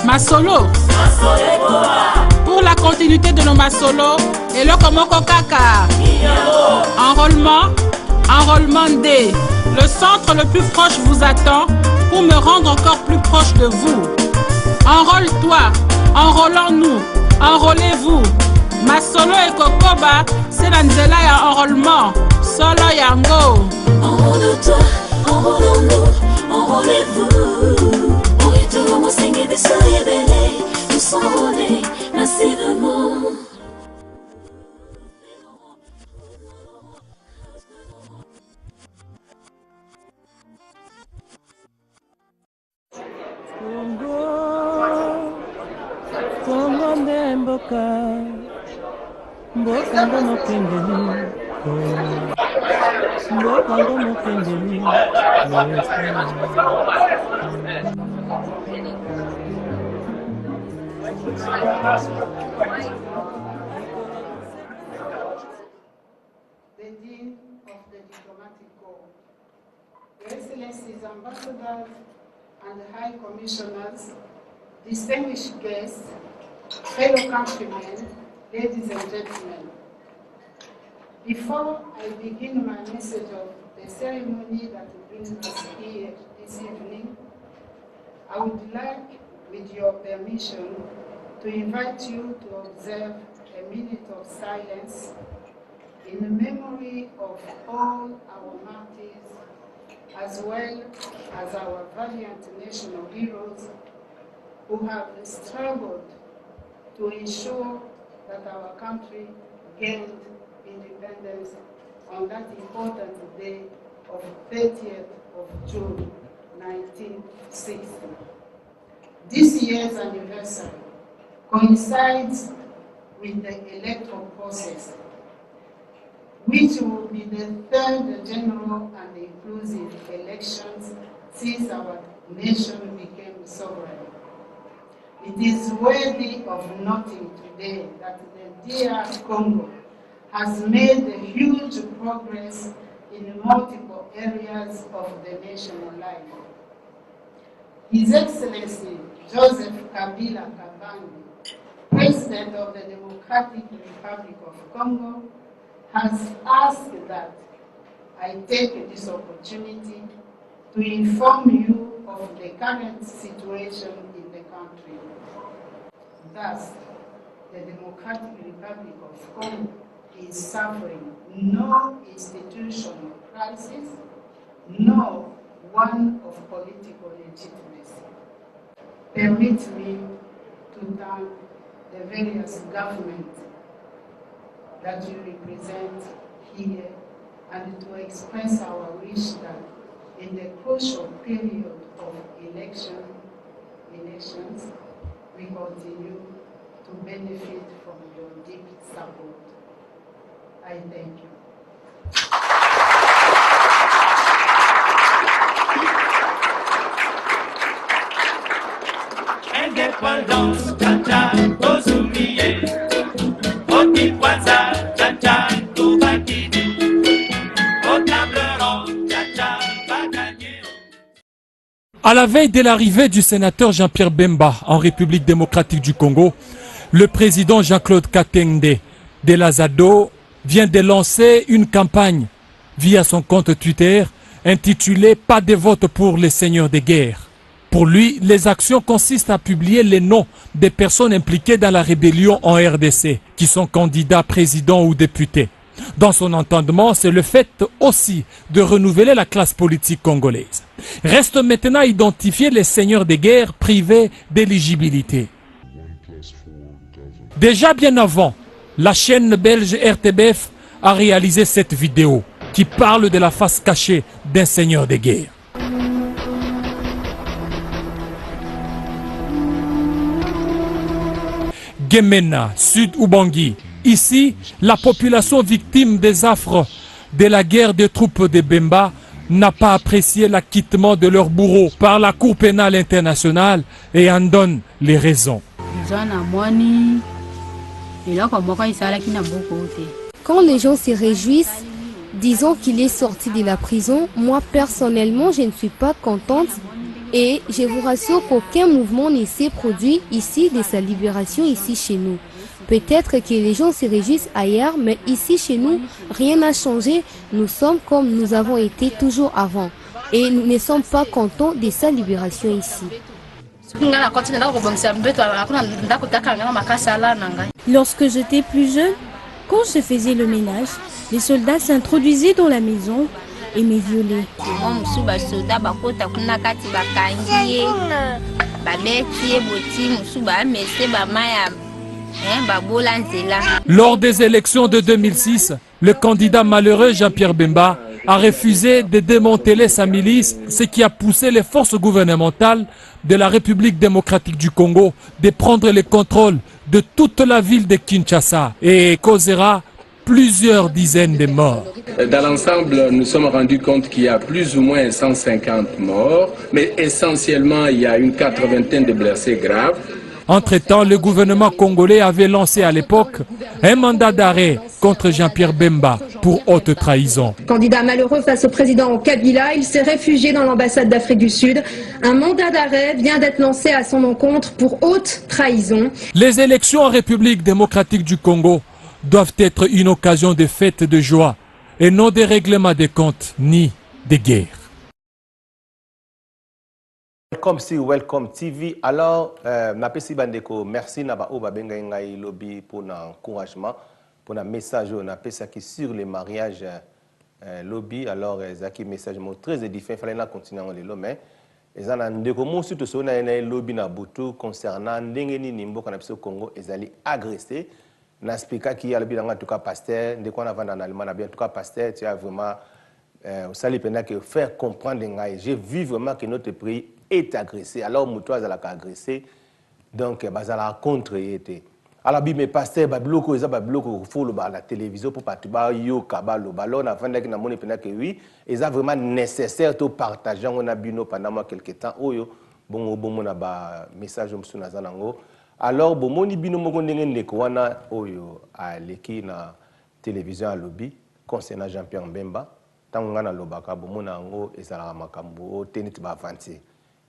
Masolo. Pour la continuité de nos Masolo, et le Komoko Kaka. Enrôlement D. Le centre le plus proche vous attend pour me rendre encore plus proche de vous. Enrôle-toi, enrôlons-nous, enrôlez-vous. Masolo et Kokoba, c'est l'Anzela et enrôlement. Solo Yango. Enrôle-toi, enrôlons-nous, enrôlez-vous. On est tout mon Seigneur de se révéler. Nous s'enrôler massivement. Kongo nde mboka mboka ndo mokengeli mboka ndo mokengeli The Dean of the Diplomatic Corps, Your Excellencies, Ambassadors and High Commissioners, distinguished guests, fellow countrymen, ladies and gentlemen. Before I begin my message of the ceremony that brings us here this evening, I would like, with your permission, to invite you to observe a minute of silence in memory of all our martyrs, as well as our valiant national heroes who have struggled to ensure that our country gained independence on that important day of 30th of June, 1960. This year's anniversary coincides with the electoral process. which will be the third general and inclusive elections since our nation became sovereign. It is worthy of noting today that the DR Congo has made a huge progress in multiple areas of the national life. His Excellency Joseph Kabila Kabange, President of the Democratic Republic of Congo, has asked that I take this opportunity to inform you of the current situation in the country. Thus, the Democratic Republic of Congo is suffering no institutional crisis, nor one of political legitimacy. Permit me to thank the various governments that you represent here and to express our wish that in the crucial period of elections, we continue to benefit from your deep support. I thank you. Indépendance, tcha aux oubliés. Oti kwanza, tcha tout batidi. Au table ronde, tcha va gagner. À la veille de l'arrivée du sénateur Jean-Pierre Bemba en République démocratique du Congo, le président Jean-Claude Katende de l'Azado vient de lancer une campagne via son compte Twitter intitulé « Pas de vote pour les seigneurs de guerre ». Pour lui, les actions consistent à publier les noms des personnes impliquées dans la rébellion en RDC, qui sont candidats présidents ou députés. Dans son entendement, c'est le fait aussi de renouveler la classe politique congolaise. Reste maintenant à identifier les seigneurs de guerre privés d'éligibilité. Déjà bien avant, la chaîne belge RTBF a réalisé cette vidéo qui parle de la face cachée d'un seigneur de guerre. Gemena, Sud Ubangi. Ici, la population victime des affres de la guerre des troupes de Bemba n'a pas apprécié l'acquittement de leurs bourreaux par la Cour pénale internationale et en donne les raisons. Quand les gens se réjouissent, disons qu'il est sorti de la prison, moi personnellement je ne suis pas contente et je vous rassure qu'aucun mouvement ne s'est produit ici de sa libération ici chez nous. Peut-être que les gens se réjouissent ailleurs, mais ici chez nous, rien n'a changé. Nous sommes comme nous avons été toujours avant. Et nous ne sommes pas contents de sa libération ici. Lorsque j'étais plus jeune, quand je faisais le ménage, les soldats s'introduisaient dans la maison et me violaient. Lors des élections de 2006, le candidat malheureux Jean-Pierre Bemba a refusé de démanteler sa milice, ce qui a poussé les forces gouvernementales de la République démocratique du Congo de prendre le contrôle de toute la ville de Kinshasa et causera plusieurs dizaines de morts. Dans l'ensemble, nous sommes rendus compte qu'il y a plus ou moins 150 morts, mais essentiellement il y a une 80aine de blessés graves. Entre-temps, le gouvernement congolais avait lancé à l'époque un mandat d'arrêt contre Jean-Pierre Bemba pour haute trahison. Candidat malheureux face au président Kabila, il s'est réfugié dans l'ambassade d'Afrique du Sud. Un mandat d'arrêt vient d'être lancé à son encontre pour haute trahison. Les élections en République démocratique du Congo doivent être une occasion de fête de joie et non de règlement des comptes ni de guerre. Welcome si Welcome TV. Alors, Mapesi Bandeko, merci Naba Oba Bengaï Lobby pour l'encouragement, pour le message on a ça qui sur les mariages lobby. Alors, Zaki message très édifiant. Il fallait continuer à le mais ils en ont des comments surtout sur un lobby na Boutou concernant Ndengeni Nimbo qu'on a au Congo. Ils allaient agresser. N'expliquant qu'il y a le bilan en tout cas pasteur, de quoi on a vendu en Allemagne, en tout cas pasteur, tu as vraiment ça les peine que faire comprendre j'ai vu vraiment que notre pays est agressé. Alors, Moutoise a agressé, donc, la contre était. Alors bi me pasteur ba biloko eza ba biloko folo ba la télévision pour partout ba yo kabalo ballon avant que na moni pena que oui eza vraiment nécessaire to partager on a bino pendant quelques temps oyo bon na ba message msu na zanango. Alors bomoni bino moko ndenge ndeko wana oyo aleki na télévision à lobby concernant Jean-Pierre Bemba tango ngana lobaka bomona ngo ezala makambo tenit ba avancer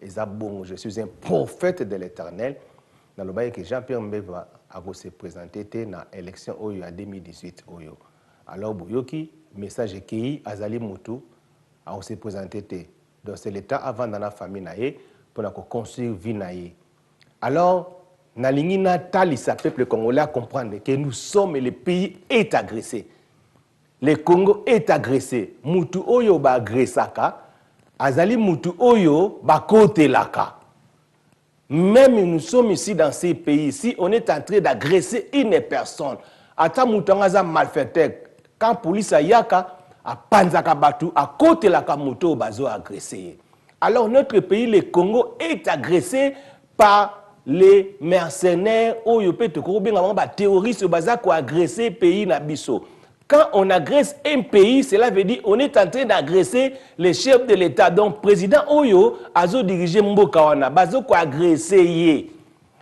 eza bon je suis un prophète de l'Éternel dans le bail que Jean-Pierre Bemba a se présenté na élection oyo à 2018 oyo alors boyoki message qui azali mutu a se présenté donc c'est l'état avant dans la famille naé pour construire vie naé alors nalingi na talisa peuple congolais à comprendre que nous sommes le pays est agressé. Le Congo est agressé. Mutu oyo ba agressaka, azali mutu oyo ba kote laka. Même nous sommes ici dans ces pays, si on est en train d'agresser une personne, ata mutu ngaza malfaiteur, quand police a yaka, a panzaka batu, a kote laka mutu bazo agressé. Alors notre pays, le Congo, est agressé par les mercenaires oyo pe to ko benga ba terroristes baza ko agresser pays na biso. Quand on agresse un pays, cela veut dire on est en train d'agresser les chefs de l'État. Donc président oyo azo diriger mboka wana bazo ko agresser ye.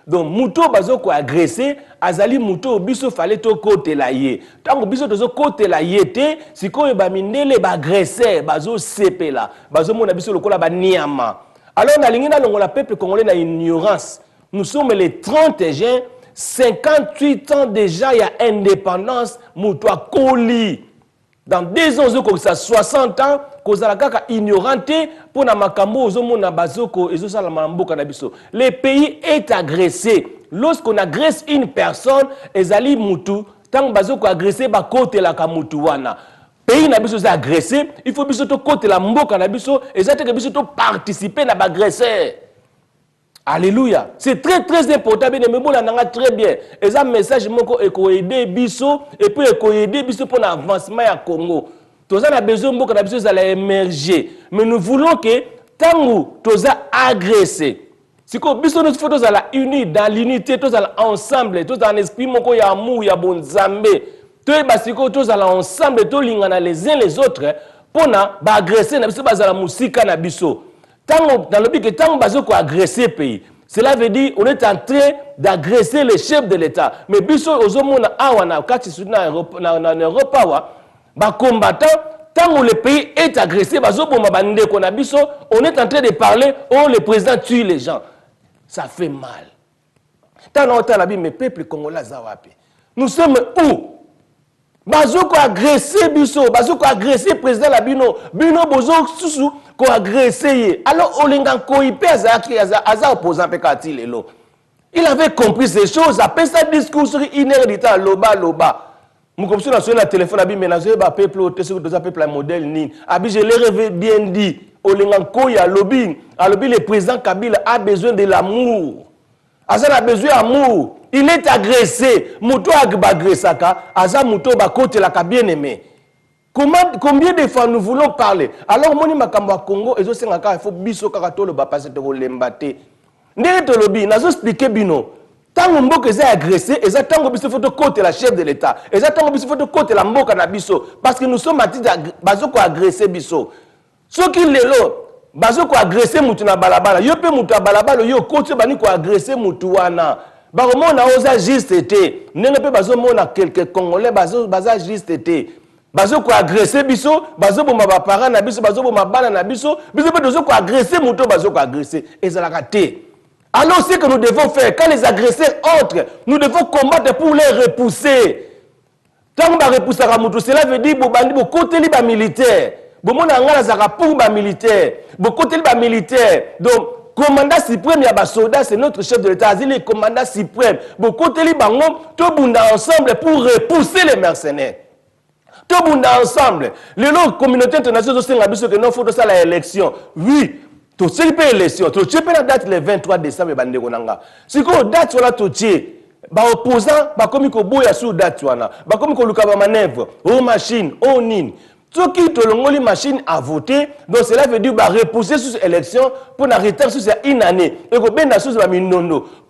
Donc muto bazo ko agresser azali muto biso fallait to côté la ye. Tango biso tozo côté la ye te sikoyo ba mindele ba agresser bazo sepela bazo mona biso lokola ba niama. Alors na lingi na longola peuple congolais na ignorance. Nous sommes les 30 juin, 58 ans déjà, il y a indépendance, Moutoua Koli. Dans 2 ans, comme ça, 60 ans, qu'on a ignoranté pour na makambo, na bazoko, le pays est agressé. Lorsqu'on agresse une personne, ezali Moutou, tant bazoko agressé, ba kote la kamutouana. Pays na biso agressé, il faut biso to kote la mboka na biso, et ça que biso to participer na bagresseur. Alléluia. C'est très très important. Mais bon, on très bien. Et ça message moko eko aider biso et puis eko aider biso pour l'avancement à Congo. Tous on a besoin beaucoup de biso ça émerger. Mais nous voulons que tant tous agressé. Si ko biso nous faut la unis dans l'unité, tous ensemble, tous en esprit moko ya amour ya bon Nzambe. Tous basiko tous ensemble, tous lingana les uns les autres pour na ba agresser na biso bazala musika na biso. Dans le but que tant que agresser le pays, cela veut dire qu'on est en train d'agresser les chefs de l'État. Mais biso ozomona awana kati sudna na Europa ba combattant tant que le pays est agressé bazoboma bande ko na biso, on est en train de parler oh le président tue les gens. Ça fait mal. Tant longtemps la mais peuple congolais zawapi. Nous sommes où? Bazoko agressé biso, bazoko agressé président la bino bozo susu ko agressé. Alors olinga ko ipeza aza opposant pekati lelo. Il avait compris ces choses, après ça discours sur une heure de temps loba. Mukomso na sur la téléphone abi ménager ba peuple au tesu de peuple modèle ni. Abi je l'ai bien dit, olinga ko ya lobby, le président Kabila a besoin de l'amour. Azan a besoin d'amour. Il est agressé. Mouto agressaka. Azan mouto bakote la bien aimé. Combien de fois nous voulons parler? Alors, moni makambo Congo, et il faut biso karatolo ba passer de l'embate. Ndé to lobi, nazo expliquer bino. Tango mboka est agressé, et ça tango biso faut côté la chef de l'État. Et ça tango biso faut côté la mboka na biso. Parce que nous sommes bazoko agressé biso. Ce qui est là. Bazoko agressé mutu na balabala yo pe mutu na balabala yo kote bani ko agressé mutu wana ba mona oza juste été nene pe bazo mona quelques congolais baza juste été bazoko agressé biso bazo boma ba parents na biso bazo boma bana na biso pe dozo ko agressé mutu bazoko agressé ezalaka te. Alors c'est que nous devons faire quand les agresseurs entrent nous devons combattre pour les repousser. Tant ba repousser ka mutu cela veut dire bo bandi bo côté li ba militaire. Bon, on a pour les militaires. Beaucoup de militaires. Donc, commandant suprême, il y a des soldats, c'est notre chef de l'État. Il est commandant suprême. Beaucoup de bango, tout le monde ensemble pour repousser les mercenaires. Tout le monde ensemble. Les communautés internationales aussi ont dit que non, il faut faire l'élection. Oui, tout ce qui est l'élection. Tout ce qui est la date le 23 décembre. Si vous avez date sur la touche, ba opposant, ba komi ko boya sur date wana. Ba komi ko luka ba manœuvre, aux machines, aux nines. Tout qui te l'ongoli machine à voter, donc cela veut dire repousser sur cette élection pour arrêter sur une année. Et que bien sous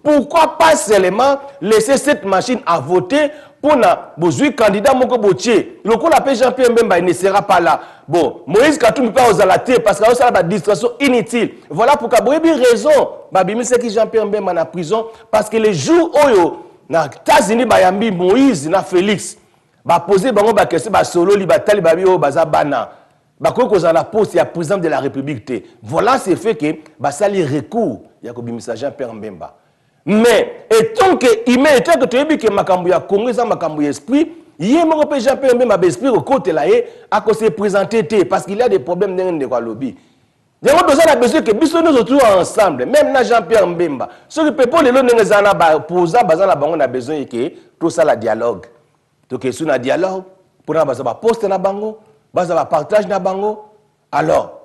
pourquoi pas seulement laisser cette machine à voter pour na besoin candidat moko botier. Le coup l'appel Jean-Pierre Mbemba il ne sera pas là. Bon, Moïse Katumbi pas aux alatés parce que ça a une distraction inutile. Voilà pourquoi vous avez raison. Babimi c'est que Jean-Pierre Mbemba en prison parce que les jours où na États-Unis bayambi Moïse na Félix ba poser bango ba question ba solo li batali ba bio baza bana ba ko za la poste ya président de la République. Voilà c'est fait que ba sali recours ya ko bimisa Jean-Pierre Mbemba. Mais étant que il met étant que tu dis que makambu ya Congo ça makambu esprit, yé mo pe Jean-Pierre Mbemba ba esprit au côté là à cause se présenter parce qu'il y a des problèmes de quoi lobby. Donc on a besoin que biso nous autour ensemble, même na Jean-Pierre Mbemba. Ce que people les longs zana ba posa bazana bango na besoin que tout ça la dialogue. Donc sur un dialogue pour na baza ba poste na bango, baza ba partage na bango. Alors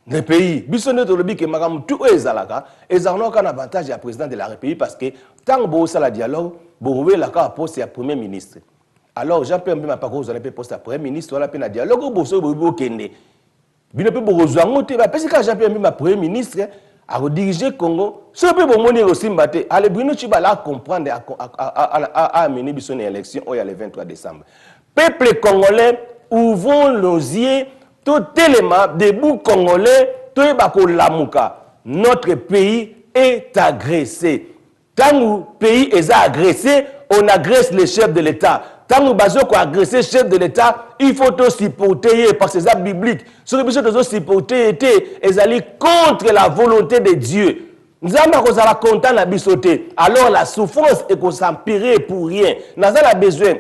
les pays, biso nous lobby que makam tout ezalaka, ezarno ka na avantage ya président de la République parce que tant bo ça la dialogue, bo rouvrir la ka poste ya premier ministre. Alors Jean-Pierre Mbemba pas ko za la poste ya premier ministre, wala pe na dialogue bo so bo kende. Bino pe borozwa ngote ba pesi ka Jean-Pierre Mbemba premier ministre a rediriger Congo ce pe bo moni osimba te ale bino chi ba la comprendre à mener biso une élection il y a le 23 décembre. Peuple congolais, ouvrons nos yeux tout élément debout congolais to ba ko lamuka. Notre pays est agressé. Tant le pays est agressé, on agresse les chefs de l'État. Tant nous basons qu'on agresse le chef de l'État, il faut tout supporter par ces actes bibliques. Ce que nous devons supporter est aller contre la volonté de Dieu. Nous avons content la bisoté. Alors la souffrance est qu'on s'empirer pour rien. Nous avons besoin.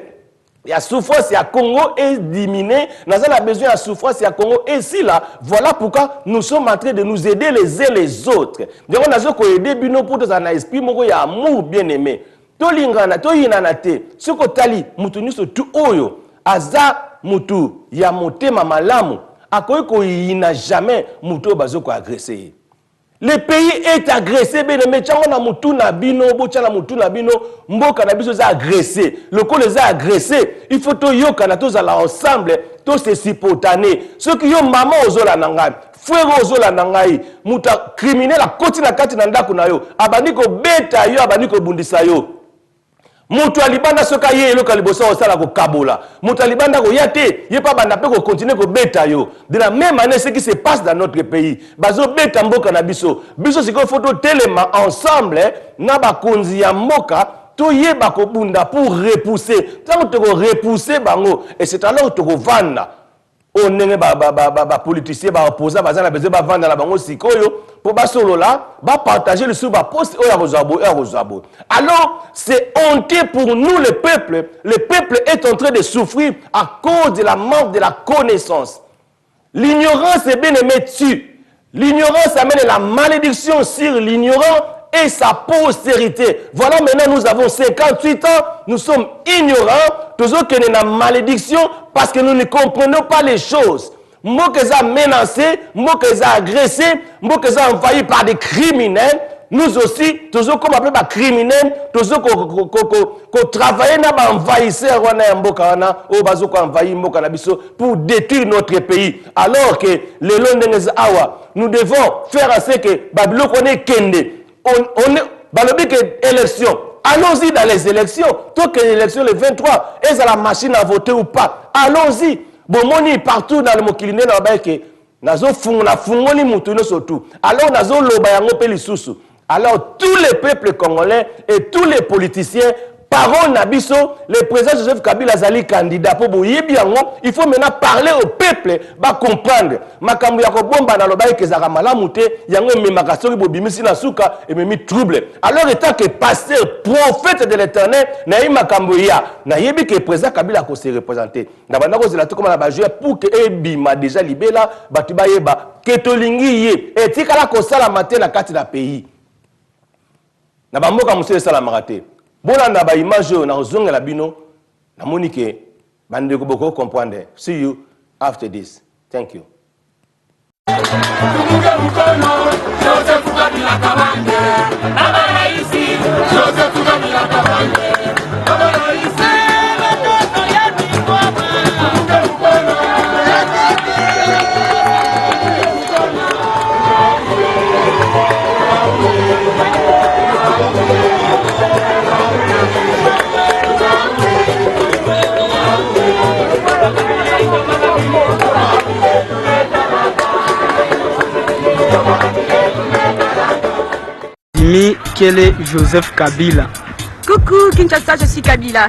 La souffrance à Congo est diminuée. Nous avons besoin de la souffrance à Congo. Et si là, voilà pourquoi nous sommes en train de nous aider les uns les autres. Donc nous avons aider Bino pour nous en esprit, il y a amour bien aimé. Tolingana to yinana te soko tali mutu nyuso tu oyo aza mutu ya motema malamu akoyi ko yina jamais mutu bazoko agresser. Le pays est agressé ben mais chango na mutu na bino bocha na mutu na bino mboka na biso za agressé. Le ko les a agressés, il faut to yoka na to za la ensemble to se sipotaner. Ceux qui yo maman ozola nanga frère ozola nangai muta criminel a koti na kati na ndako na yo abandi ko beta yo abandi ko bundisa yo. Mutu alibanda soka ye lo kalibosa osala ko kabola. Mutu alibanda ko yate, ye pa banda pe ko continuer ko beta yo. De la même manière ce qui se passe dans notre pays. Bazo beta mboka na biso. Biso siko photo tellement ensemble na ba konzi ya mboka to ye ba ko bunda pour repousser. Tant que ko repousser bango et c'est alors to ko vanda. On n'est pas politicien, pas opposant, pas besoin de vendre la banque sikoyo pour ba solo là, ba partager le sous ba poste au Yarozabo. Alors c'est honteux pour nous le peuple. Le peuple est en train de souffrir à cause de la manque de la connaissance. L'ignorance est bien aimée tue. L'ignorance amène la malédiction sur l'ignorant et sa postérité. Voilà, maintenant nous avons 58 ans, nous sommes ignorants, toujours qu'il y a une malédiction parce que nous ne comprenons pas les choses. Moi que ça menacé, moi que ça agressé, moi que ça envahi par des criminels, nous aussi, toujours comme appelé par criminels, toujours qu'on travaille dans envahisseur pour détruire notre pays. Alors que les Londres Awa, nous devons faire en sorte que Babylone connaît Kende. On est élection. Allons-y dans les élections. Tant que l'élection le 23, est-ce la machine à voter ou pas? Allons-y. Bon, moni partout dans le Mokiliné, nazo fungoli mutuno surtout. Alors nazo lobayango pelisusu. Alors tous les peuples congolais et tous les politiciens parole Nabiso, le président Joseph Kabila Zali candidat pour Boyebiango, il faut maintenant parler au peuple, va comprendre. Makambu yako bomba na lobaye kezaka malamute, yango memakasori bobimisi na suka et memi trouble. Alors étant que pasteur, prophète de l'Éternel, na makambu ya, na yebi que président Kabila ko se représenter. Na banda ko zela to comme na ba jouer pour que ebima déjà libela, batuba yeba, que tolingi ye, et tikala ko sala matin na kati na pays. Na ba mboka monsieur sala marate. Bolanda ba image na ozonga la bino na monike bande ko boko comprendre. See you after this. Thank you. Mikele Joseph Kabila. Coucou Kinshasa, je suis Kabila.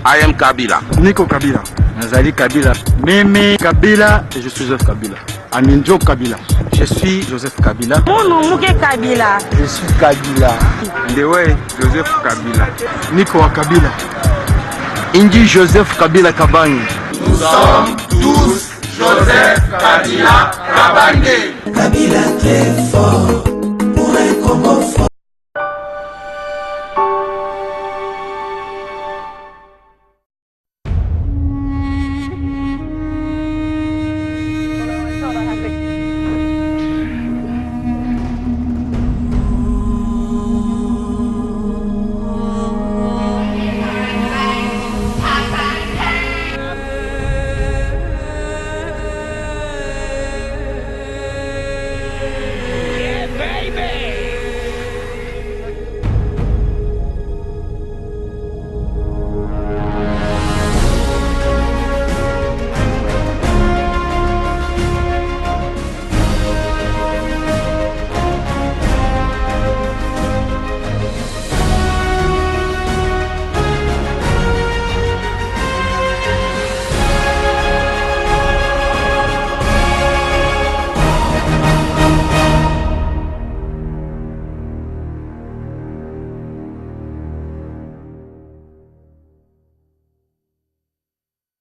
I am Kabila. Nico Kabila. Nazali Kabila. Mimi Kabila et je suis Joseph Kabila. Aminjo Kabila. Je suis Joseph Kabila. Mon nom Mouké Kabila. Je suis Kabila. Ndewe Joseph Kabila. Nico Kabila. Inji Joseph Kabila Kabangi. Nous sommes tous Joseph Kabila Kabangi. Kabila très fort.